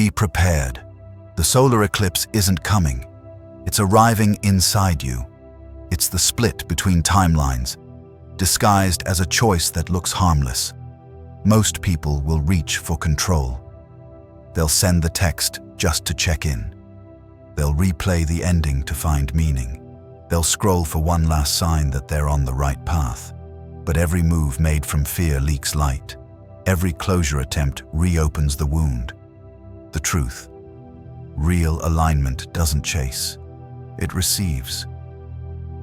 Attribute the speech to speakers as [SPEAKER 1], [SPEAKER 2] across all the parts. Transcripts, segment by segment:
[SPEAKER 1] Be prepared. The solar eclipse isn't coming. It's arriving inside you. It's the split between timelines, disguised as a choice that looks harmless. Most people will reach for control. They'll send the text just to check in. They'll replay the ending to find meaning. They'll scroll for one last sign that they're on the right path. But every move made from fear leaks light. Every closure attempt reopens the wound. The truth. Real alignment doesn't chase. It receives.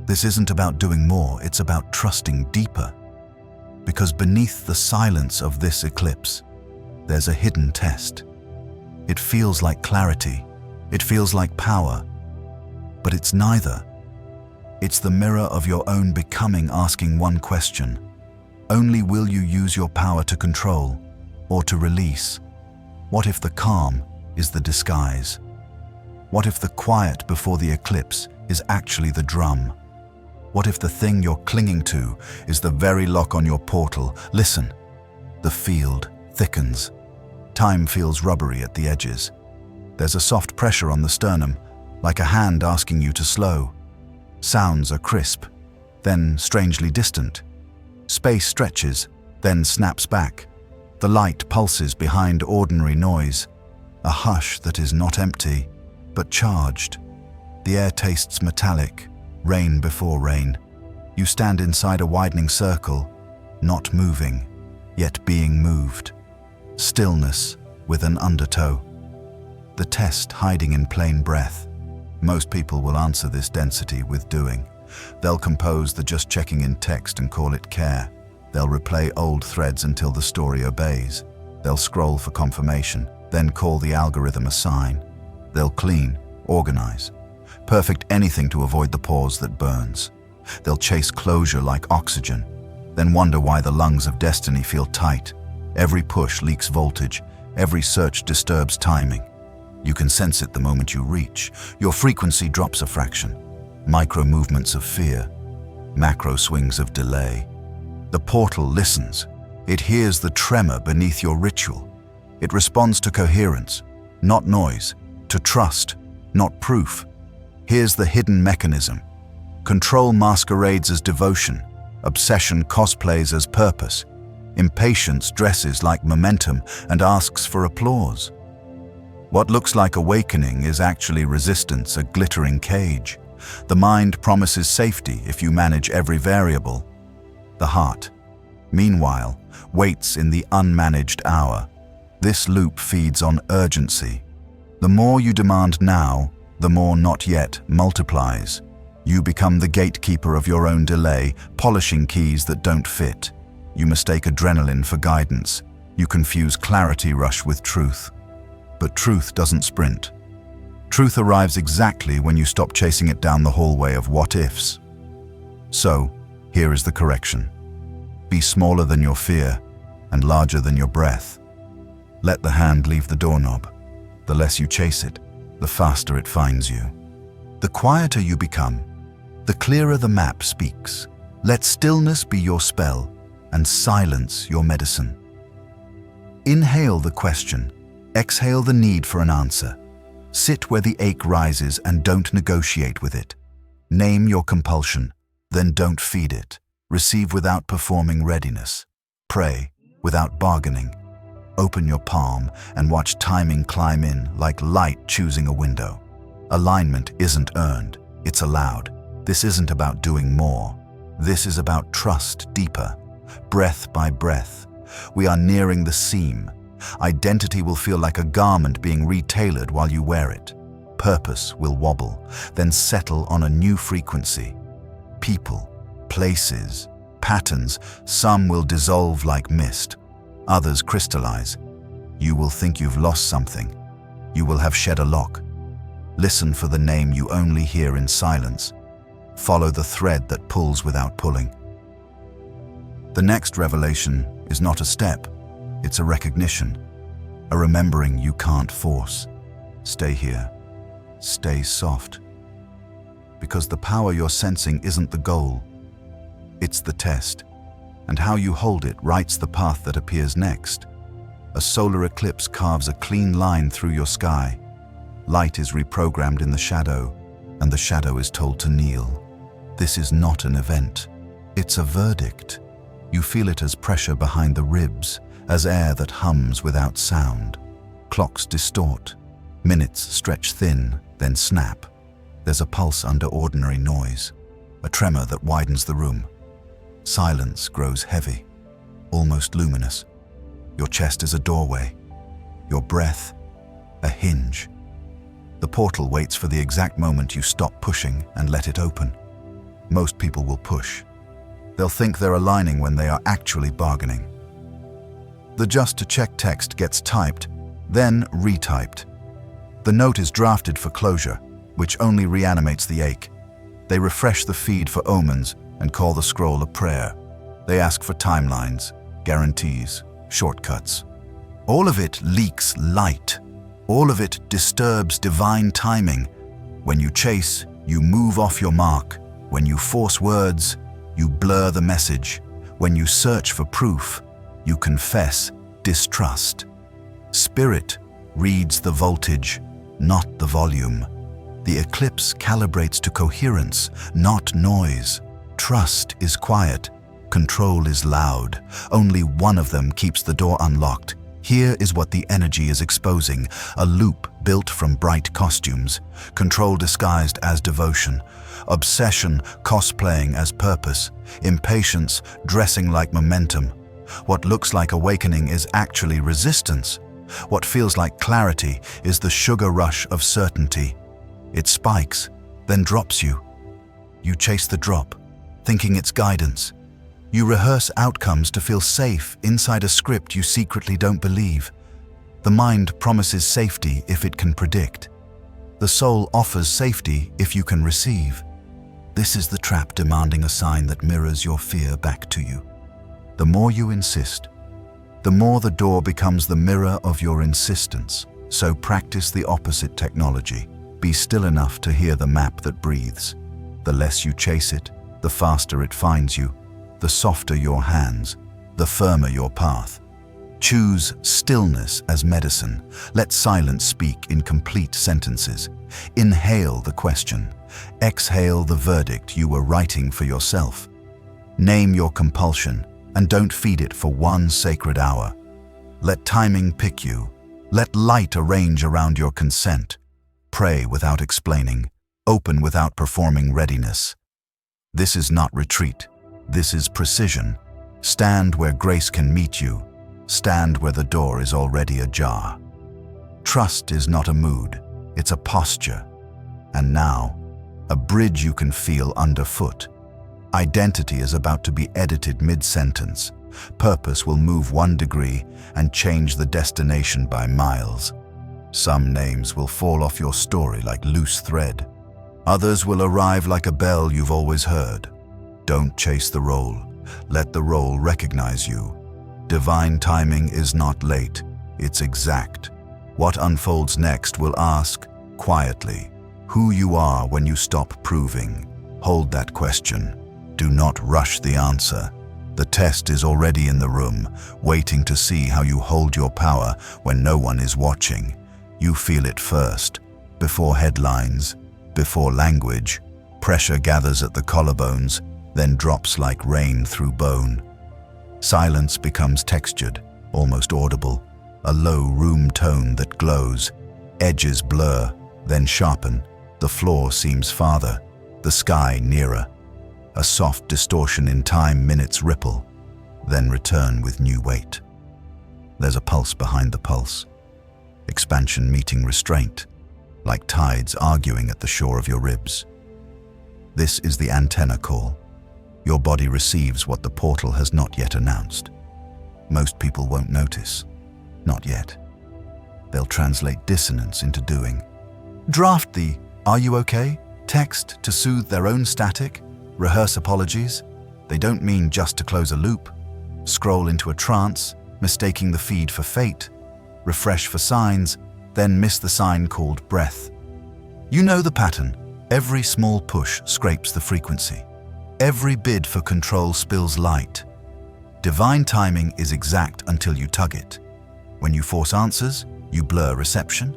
[SPEAKER 1] This isn't about doing more, it's about trusting deeper. Because beneath the silence of this eclipse, there's a hidden test. It feels like clarity. It feels like power. But it's neither. It's the mirror of your own becoming asking one question. Only will you use your power to control or to release? What if the calm is the disguise? What if the quiet before the eclipse is actually the drum? What if the thing you're clinging to is the very lock on your portal? Listen. The field thickens. Time feels rubbery at the edges. There's a soft pressure on the sternum, like a hand asking you to slow. Sounds are crisp, then strangely distant. Space stretches, then snaps back. The light pulses behind ordinary noise. A hush that is not empty, but charged. The air tastes metallic, rain before rain. You stand inside a widening circle, not moving, yet being moved. Stillness with an undertow. The test hiding in plain breath. Most people will answer this density with doing. They'll compose the just checking in text and call it care. They'll replay old threads until the story obeys. They'll scroll for confirmation, then call the algorithm a sign. They'll clean, organize, perfect anything to avoid the pause that burns. They'll chase closure like oxygen, then wonder why the lungs of destiny feel tight. Every push leaks voltage, every search disturbs timing. You can sense it the moment you reach. Your frequency drops a fraction. Micro movements of fear, macro swings of delay. The portal listens. It hears the tremor beneath your ritual. It responds to coherence, not noise, to trust, not proof. Here's the hidden mechanism. Control masquerades as devotion. Obsession cosplays as purpose. Impatience dresses like momentum and asks for applause. What looks like awakening is actually resistance, a glittering cage. The mind promises safety if you manage every variable. The heart, meanwhile, waits in the unmanaged hour. This loop feeds on urgency. The more you demand now, the more not yet multiplies. You become the gatekeeper of your own delay, polishing keys that don't fit. You mistake adrenaline for guidance. You confuse clarity rush with truth. But truth doesn't sprint. Truth arrives exactly when you stop chasing it down the hallway of what-ifs. So, here is the correction. Be smaller than your fear and larger than your breath. Let the hand leave the doorknob. The less you chase it, the faster it finds you. The quieter you become, the clearer the map speaks. Let stillness be your spell and silence your medicine. Inhale the question. Exhale the need for an answer. Sit where the ache rises and don't negotiate with it. Name your compulsion, then don't feed it. Receive without performing readiness. Pray without bargaining. Open your palm and watch timing climb in like light choosing a window. Alignment isn't earned, it's allowed. This isn't about doing more. This is about trust deeper, breath by breath. We are nearing the seam. Identity will feel like a garment being retailored while you wear it. Purpose will wobble, then settle on a new frequency. People, places, patterns, some will dissolve like mist, others crystallize. You will think you've lost something. You will have shed a lock. Listen for the name you only hear in silence. Follow the thread that pulls without pulling. The next revelation is not a step. It's a recognition, a remembering you can't force. Stay here. Stay soft. Because the power you're sensing isn't the goal. It's the test. And how you hold it writes the path that appears next. A solar eclipse carves a clean line through your sky. Light is reprogrammed in the shadow, and the shadow is told to kneel. This is not an event. It's a verdict. You feel it as pressure behind the ribs, as air that hums without sound. Clocks distort. Minutes stretch thin, then snap. There's a pulse under ordinary noise, a tremor that widens the room. Silence grows heavy, almost luminous. Your chest is a doorway, your breath a hinge. The portal waits for the exact moment you stop pushing and let it open. Most people will push. They'll think they're aligning when they are actually bargaining. The just to check text gets typed, then retyped. The note is drafted for closure, which only reanimates the ache. They refresh the feed for omens and call the scroll a prayer. They ask for timelines, guarantees, shortcuts. All of it leaks light. All of it disturbs divine timing. When you chase, you move off your mark. When you force words, you blur the message. When you search for proof, you confess distrust. Spirit reads the voltage, not the volume. The eclipse calibrates to coherence, not noise. Trust is quiet. Control is loud. Only one of them keeps the door unlocked. Here is what the energy is exposing: a loop built from bright costumes, control disguised as devotion, obsession cosplaying as purpose, impatience dressing like momentum. What looks like awakening is actually resistance. What feels like clarity is the sugar rush of certainty. It spikes, then drops you. You chase the drop, thinking it's guidance. You rehearse outcomes to feel safe inside a script you secretly don't believe. The mind promises safety if it can predict. The soul offers safety if you can receive. This is the trap demanding a sign that mirrors your fear back to you. The more you insist, the more the door becomes the mirror of your insistence. So practice the opposite technology. Be still enough to hear the map that breathes. The less you chase it, the faster it finds you. The softer your hands, the firmer your path. Choose stillness as medicine. Let silence speak in complete sentences. Inhale the question. Exhale the verdict you were writing for yourself. Name your compulsion and don't feed it for one sacred hour. Let timing pick you. Let light arrange around your consent. Pray without explaining. Open without performing readiness. This is not retreat. This is precision. Stand where grace can meet you. Stand where the door is already ajar. Trust is not a mood, it's a posture. And now, a bridge you can feel underfoot. Identity is about to be edited mid-sentence. Purpose will move 1 degree and change the destination by miles. Some names will fall off your story like loose thread. Others will arrive like a bell you've always heard. Don't chase the role. Let the role recognize you. Divine timing is not late, it's exact. What unfolds next will ask, quietly, who you are when you stop proving. Hold that question. Do not rush the answer. The test is already in the room, waiting to see how you hold your power when no one is watching. You feel it first, before headlines, before language. Pressure gathers at the collarbones, then drops like rain through bone. Silence becomes textured, almost audible, a low room tone that glows. Edges blur, then sharpen. The floor seems farther, the sky nearer. A soft distortion in time minutes ripple, then return with new weight. There's a pulse behind the pulse. Expansion meeting restraint, like tides arguing at the shore of your ribs. This is the antenna call. Your body receives what the portal has not yet announced. Most people won't notice. Not yet. They'll translate dissonance into doing. Draft the "Are you okay?" text to soothe their own static. Rehearse apologies. They don't mean just to close a loop. Scroll into a trance, mistaking the feed for fate. Refresh for signs, then miss the sign called breath. You know the pattern. Every small push scrapes the frequency. Every bid for control spills light. Divine timing is exact until you tug it. When you force answers, you blur reception.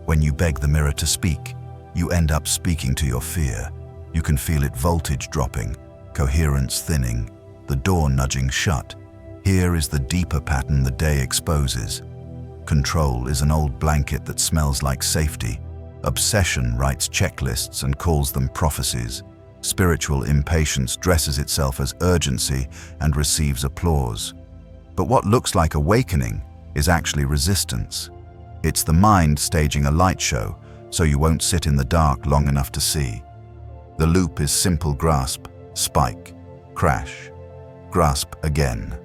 [SPEAKER 1] When you beg the mirror to speak, you end up speaking to your fear. You can feel it voltage dropping, coherence thinning, the door nudging shut. Here is the deeper pattern the day exposes. Control is an old blanket that smells like safety. Obsession writes checklists and calls them prophecies. Spiritual impatience dresses itself as urgency and receives applause. But what looks like awakening is actually resistance. It's the mind staging a light show so you won't sit in the dark long enough to see. The loop is simple grasp, spike, crash, grasp again.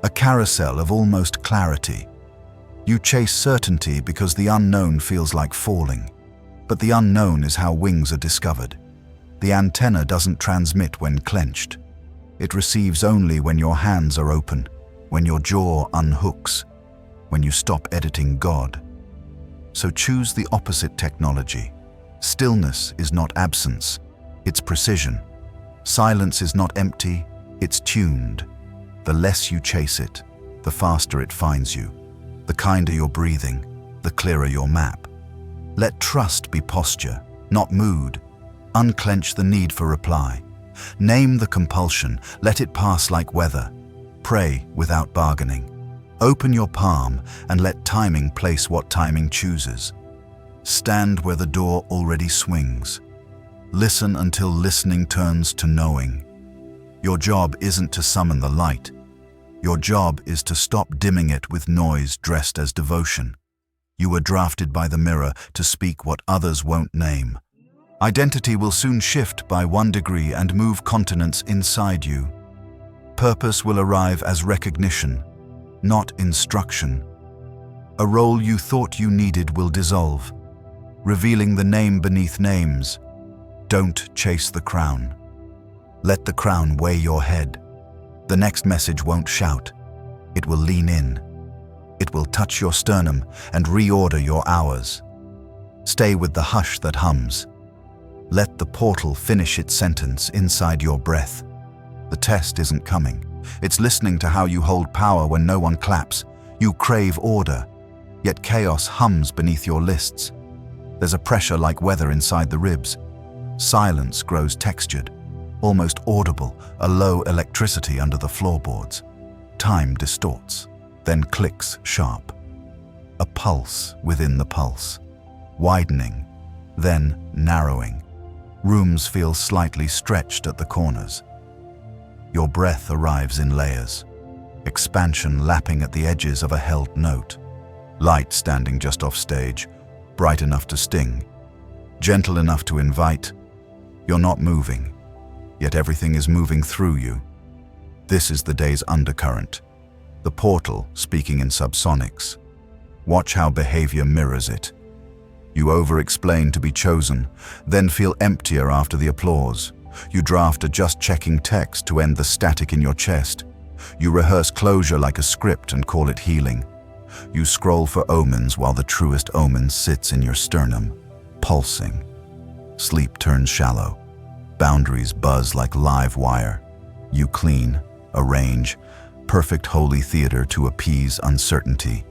[SPEAKER 1] A carousel of almost clarity. You chase certainty because the unknown feels like falling. But the unknown is how wings are discovered. The antenna doesn't transmit when clenched. It receives only when your hands are open, when your jaw unhooks, when you stop editing God. So choose the opposite technology. Stillness is not absence, it's precision. Silence is not empty, it's tuned. The less you chase it, the faster it finds you. The kinder your breathing, the clearer your map. Let trust be posture, not mood. Unclench the need for reply. Name the compulsion, let it pass like weather. Pray without bargaining. Open your palm and let timing place what timing chooses. Stand where the door already swings. Listen until listening turns to knowing. Your job isn't to summon the light. Your job is to stop dimming it with noise dressed as devotion. You were drafted by the mirror to speak what others won't name. Identity will soon shift by 1 degree and move continents inside you. Purpose will arrive as recognition, not instruction. A role you thought you needed will dissolve, revealing the name beneath names. Don't chase the crown. Let the crown weigh your head. The next message won't shout. It will lean in. It will touch your sternum and reorder your hours. Stay with the hush that hums. Let the portal finish its sentence inside your breath. The test isn't coming. It's listening to how you hold power when no one claps. You crave order, yet chaos hums beneath your lists. There's a pressure like weather inside the ribs. Silence grows textured, almost audible, a low electricity under the floorboards. Time distorts, then clicks sharp. A pulse within the pulse, widening, then narrowing. Rooms feel slightly stretched at the corners. Your breath arrives in layers, expansion lapping at the edges of a held note. Light standing just off stage, bright enough to sting, gentle enough to invite. You're not moving, yet everything is moving through you. This is the day's undercurrent, the portal speaking in subsonics. Watch how behavior mirrors it. You over-explain to be chosen, then feel emptier after the applause. You draft a just-checking text to end the static in your chest. You rehearse closure like a script and call it healing. You scroll for omens while the truest omen sits in your sternum, pulsing. Sleep turns shallow. Boundaries buzz like live wire. You clean, arrange, perfect holy theater to appease uncertainty.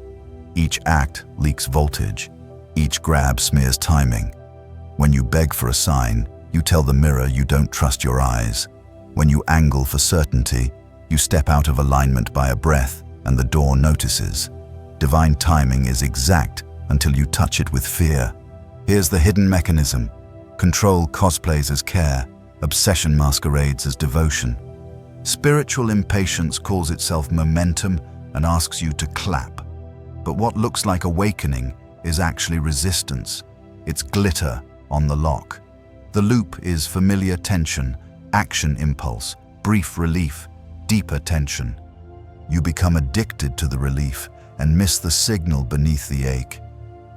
[SPEAKER 1] Each act leaks voltage. Each grab smears timing. When you beg for a sign, you tell the mirror you don't trust your eyes. When you angle for certainty, you step out of alignment by a breath, and the door notices. Divine timing is exact until you touch it with fear. Here's the hidden mechanism. Control cosplays as care, obsession masquerades as devotion. Spiritual impatience calls itself momentum and asks you to clap. But what looks like awakening is actually resistance. It's glitter on the lock. The loop is familiar tension, action impulse, brief relief, deeper tension. You become addicted to the relief and miss the signal beneath the ache.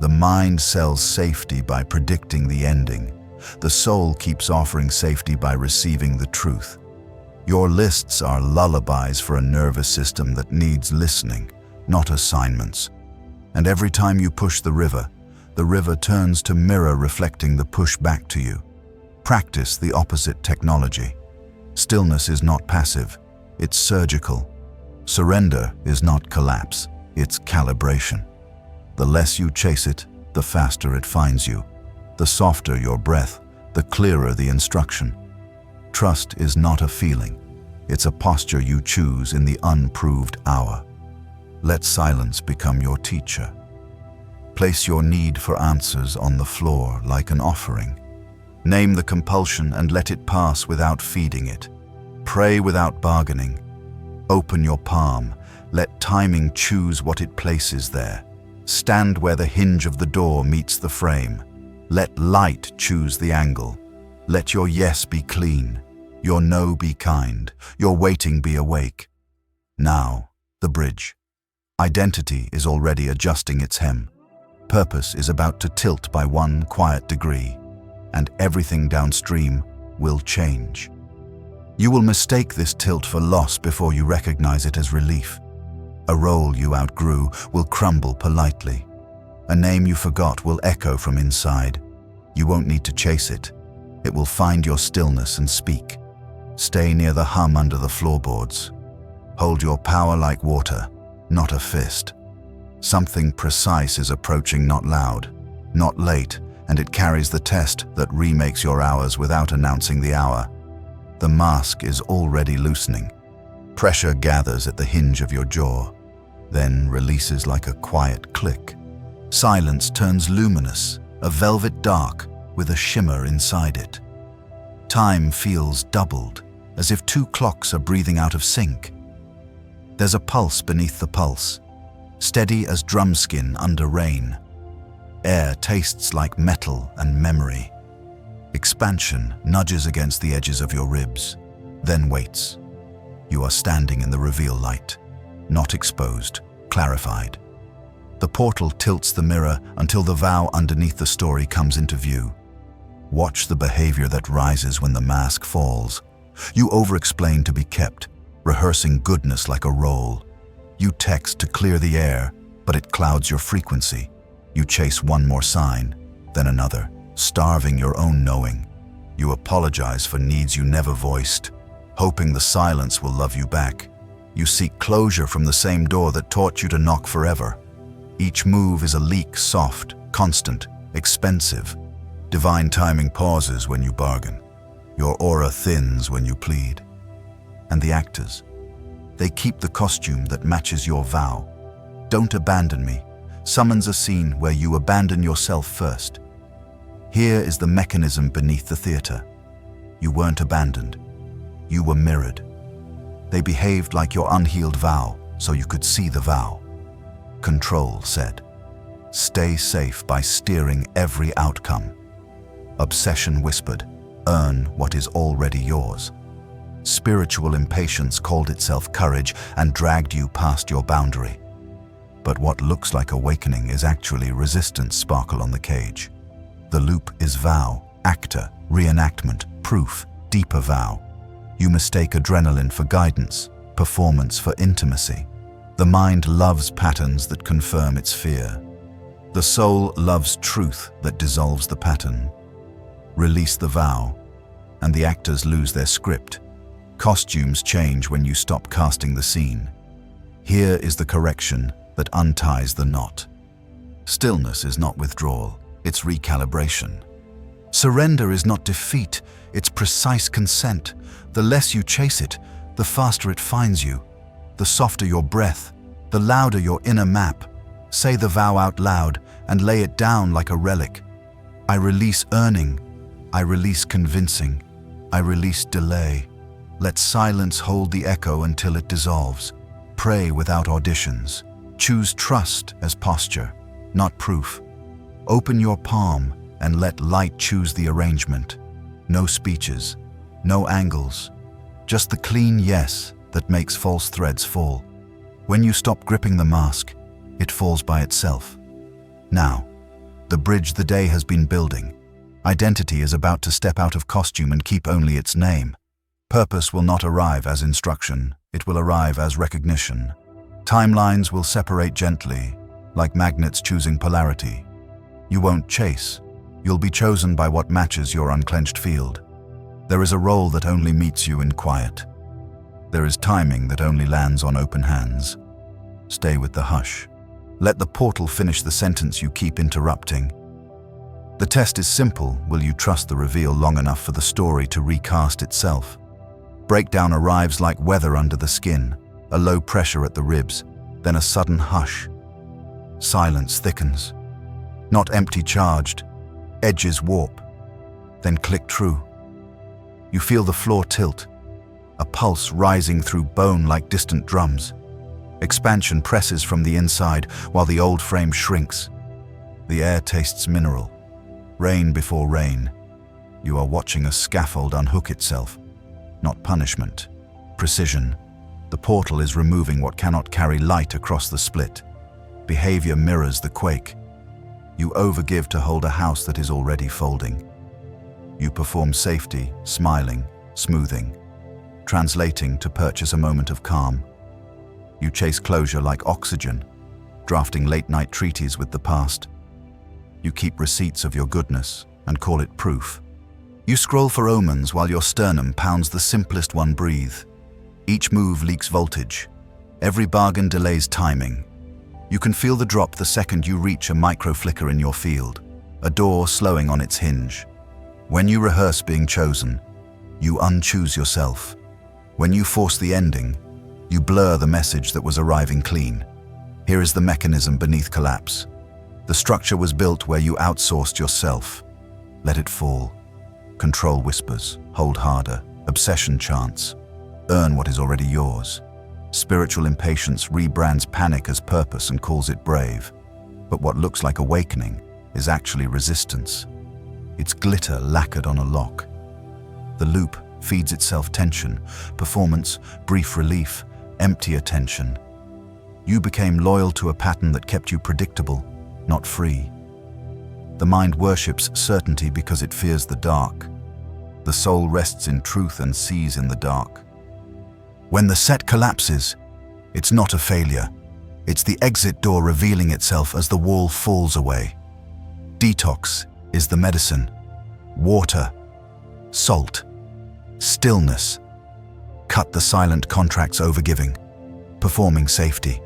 [SPEAKER 1] The mind sells safety by predicting the ending. The soul keeps offering safety by receiving the truth. Your lists are lullabies for a nervous system that needs listening, not assignments. And every time you push the river turns to mirror reflecting the push back to you. Practice the opposite technology. Stillness is not passive, it's surgical. Surrender is not collapse, It's calibration. The less you chase it, the faster it finds you. The softer your breath, the clearer the instruction. Trust is not a feeling. It's a posture you choose in the unproved hour. Let silence become your teacher. Place your need for answers on the floor like an offering. Name the compulsion and let it pass without feeding it. Pray without bargaining. Open your palm. Let timing choose what it places there. Stand where the hinge of the door meets the frame. Let light choose the angle. Let your yes be clean, your no be kind, your waiting be awake. Now, the bridge. Identity is already adjusting its hem. Purpose is about to tilt by 1 quiet degree, and everything downstream will change. You will mistake this tilt for loss before you recognize it as relief. A role you outgrew will crumble politely. A name you forgot will echo from inside. You won't need to chase it. It will find your stillness and speak. Stay near the hum under the floorboards. Hold your power like water, not a fist. Something precise is approaching, not loud, not late, and it carries the test that remakes your hours without announcing the hour. The mask is already loosening. Pressure gathers at the hinge of your jaw, then releases like a quiet click. Silence turns luminous, a velvet dark with a shimmer inside it. Time feels doubled, as if 2 clocks are breathing out of sync. There's a pulse beneath the pulse, steady as drum skin under rain. Air tastes like metal and memory. Expansion nudges against the edges of your ribs, then waits. You are standing in the reveal light, not exposed, clarified. The portal tilts the mirror until the vow underneath the story comes into view. Watch the behavior that rises when the mask falls. You over-explain to be kept, rehearsing goodness like a role. You text to clear the air, but it clouds your frequency. You chase one more sign, then another, starving your own knowing. You apologize for needs you never voiced, hoping the silence will love you back. You seek closure from the same door that taught you to knock forever. Each move is a leak, soft, constant, expensive. Divine timing pauses when you bargain. Your aura thins when you plead. And the actors, they keep the costume that matches your vow. Don't abandon me summons a scene where you abandon yourself first. Here is the mechanism beneath the theater. You weren't abandoned. You were mirrored. They behaved like your unhealed vow, so you could see the vow. Control said, "Stay safe by steering every outcome." Obsession whispered, "Earn what is already yours." Spiritual impatience called itself courage and dragged you past your boundary. But what looks like awakening is actually resistance sparkle on the cage. The loop is vow, actor, reenactment, proof, deeper vow. You mistake adrenaline for guidance, performance for intimacy. The mind loves patterns that confirm its fear. The soul loves truth that dissolves the pattern. Release the vow, and the actors lose their script. Costumes change when you stop casting the scene. Here is the correction that unties the knot. Stillness is not withdrawal, it's recalibration. Surrender is not defeat, it's precise consent. The less you chase it, the faster it finds you. The softer your breath, the louder your inner map. Say the vow out loud and lay it down like a relic. I release earning, I release convincing, I release delay. Let silence hold the echo until it dissolves. Pray without auditions. Choose trust as posture, not proof. Open your palm and let light choose the arrangement. No speeches, no angles, just the clean yes that makes false threads fall. When you stop gripping the mask, it falls by itself. Now, the bridge the day has been building. Identity is about to step out of costume and keep only its name. Purpose will not arrive as instruction, it will arrive as recognition. Timelines will separate gently, like magnets choosing polarity. You won't chase. You'll be chosen by what matches your unclenched field. There is a role that only meets you in quiet. There is timing that only lands on open hands. Stay with the hush. Let the portal finish the sentence you keep interrupting. The test is simple. Will you trust the reveal long enough for the story to recast itself? Breakdown arrives like weather under the skin, a low pressure at the ribs, then a sudden hush. Silence thickens. Not empty charged, edges warp, then click true. You feel the floor tilt, a pulse rising through bone like distant drums. Expansion presses from the inside while the old frame shrinks. The air tastes mineral. Rain before rain. You are watching a scaffold unhook itself. Not punishment, precision. The portal is removing what cannot carry light across the split. Behavior mirrors the quake. You overgive to hold a house that is already folding. You perform safety, smiling, smoothing, translating to purchase a moment of calm. You chase closure like oxygen, drafting late-night treaties with the past. You keep receipts of your goodness and call it proof. You scroll for omens while your sternum pounds the simplest one breathe. Each move leaks voltage. Every bargain delays timing. You can feel the drop the second you reach a micro-flicker in your field, a door slowing on its hinge. When you rehearse being chosen, you unchoose yourself. When you force the ending, you blur the message that was arriving clean. Here is the mechanism beneath collapse. The structure was built where you outsourced yourself. Let it fall. Control whispers, hold harder, obsession chants. Earn what is already yours. Spiritual impatience rebrands panic as purpose and calls it brave. But what looks like awakening is actually resistance. It's glitter lacquered on a lock. The loop feeds itself tension, performance, brief relief, empty attention. You became loyal to a pattern that kept you predictable, not free. The mind worships certainty because it fears the dark. The soul rests in truth and sees in the dark. When the set collapses, it's not a failure. It's the exit door revealing itself as the wall falls away. Detox is the medicine. Water, salt, stillness. Cut the silent contracts overgiving, performing safety,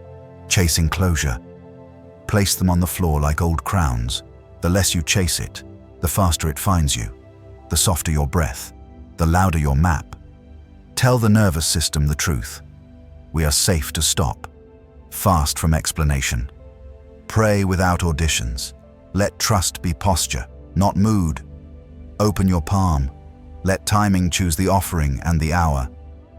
[SPEAKER 1] chasing closure. Place them on the floor like old crowns. The less you chase it, the faster it finds you. The softer your breath, the louder your map. Tell the nervous system the truth. We are safe to stop. Fast from explanation. Pray without auditions. Let trust be posture, not mood. Open your palm. Let timing choose the offering and the hour.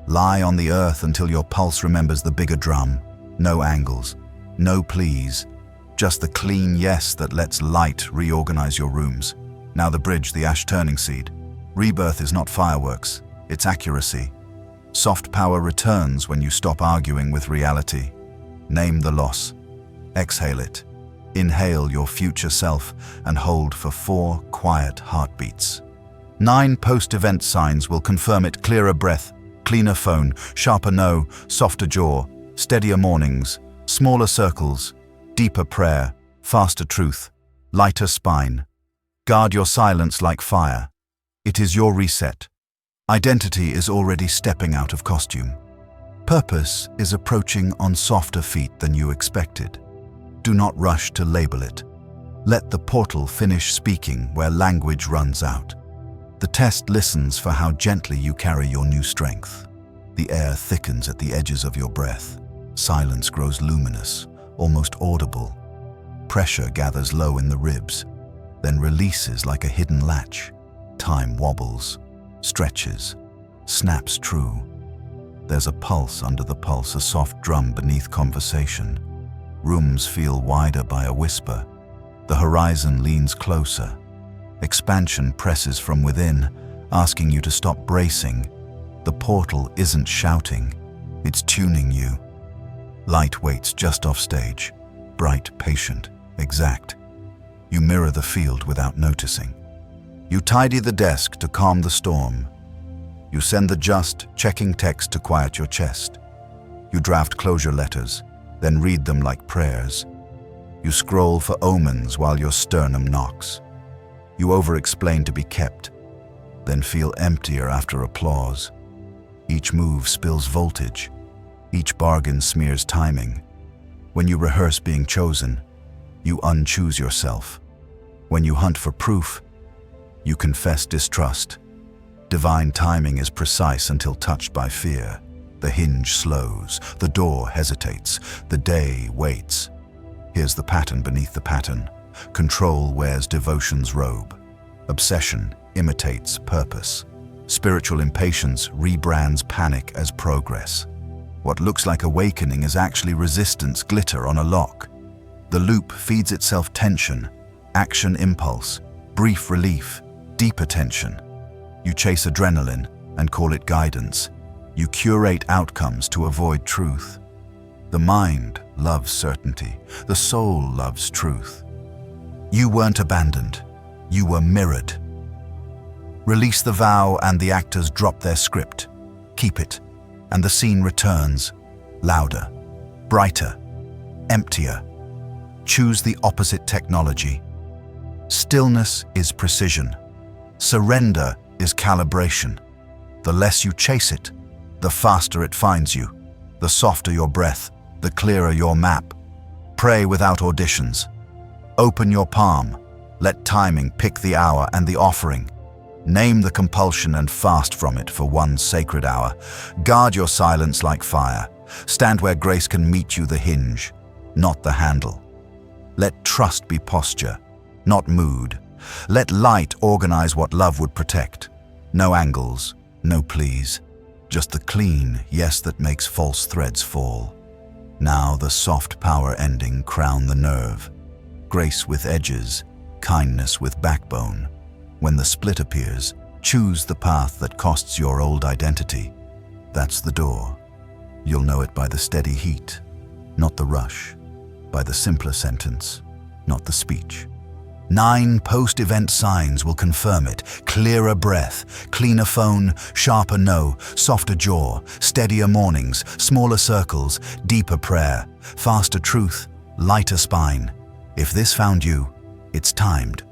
[SPEAKER 1] Lie on the earth until your pulse remembers the bigger drum. No angles, no pleas. Just the clean yes that lets light reorganize your rooms. Now the bridge, the ash turning seed. Rebirth is not fireworks, it's accuracy. Soft power returns when you stop arguing with reality. Name the loss. Exhale it. Inhale your future self and hold for 4 quiet heartbeats. 9 post-event signs will confirm it: clearer breath, cleaner phone, sharper no, softer jaw, steadier mornings, smaller circles, deeper prayer, faster truth, lighter spine. Guard your silence like fire. It is your reset. Identity is already stepping out of costume. Purpose is approaching on softer feet than you expected. Do not rush to label it. Let the portal finish speaking where language runs out. The test listens for how gently you carry your new strength. The air thickens at the edges of your breath. Silence grows luminous, almost audible. Pressure gathers low in the ribs, then releases like a hidden latch. Time wobbles, stretches, snaps true. There's a pulse under the pulse, a soft drum beneath conversation. Rooms feel wider by a whisper. The horizon leans closer. Expansion presses from within, asking you to stop bracing. The portal isn't shouting, it's tuning you. Light waits just off stage, bright, patient, exact. You mirror the field without noticing. You tidy the desk to calm the storm. You send the just, checking text to quiet your chest. You draft closure letters, then read them like prayers. You scroll for omens while your sternum knocks. You over-explain to be kept, then feel emptier after applause. Each move spills voltage. Each bargain smears timing. When you rehearse being chosen, you unchoose yourself. When you hunt for proof, you confess distrust. Divine timing is precise until touched by fear. The hinge slows, the door hesitates, the day waits. Here's the pattern beneath the pattern. Control wears devotion's robe. Obsession imitates purpose. Spiritual impatience rebrands panic as progress. What looks like awakening is actually resistance glitter on a lock. The loop feeds itself tension, action impulse, brief relief, deeper tension. You chase adrenaline and call it guidance. You curate outcomes to avoid truth. The mind loves certainty. The soul loves truth. You weren't abandoned. You were mirrored. Release the vow and the actors drop their script. Keep it, and the scene returns, louder, brighter, emptier. Choose the opposite technology. Stillness is precision. Surrender is calibration. The less you chase it, the faster it finds you. The softer your breath, the clearer your map. Pray without auditions. Open your palm. Let timing pick the hour and the offering. Name the compulsion and fast from it for one sacred hour. Guard your silence like fire. Stand where grace can meet you, the hinge, not the handle. Let trust be posture, not mood. Let light organize what love would protect. No angles, no pleas. Just the clean yes that makes false threads fall. Now the soft power ending crown the nerve. Grace with edges, kindness with backbone. When the split appears, choose the path that costs your old identity. That's the door. You'll know it by the steady heat, not the rush. By the simpler sentence, not the speech. 9 post-event signs will confirm it. Clearer breath, cleaner phone, sharper no, softer jaw, steadier mornings, smaller circles, deeper prayer, faster truth, lighter spine. If this found you, it's timed.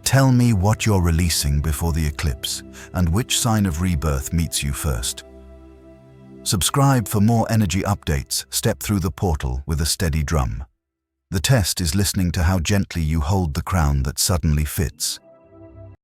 [SPEAKER 1] Tell me what you're releasing before the eclipse and which sign of rebirth meets you first. Subscribe for more energy updates. Step through the portal with a steady drum. The test is listening to how gently you hold the crown that suddenly fits.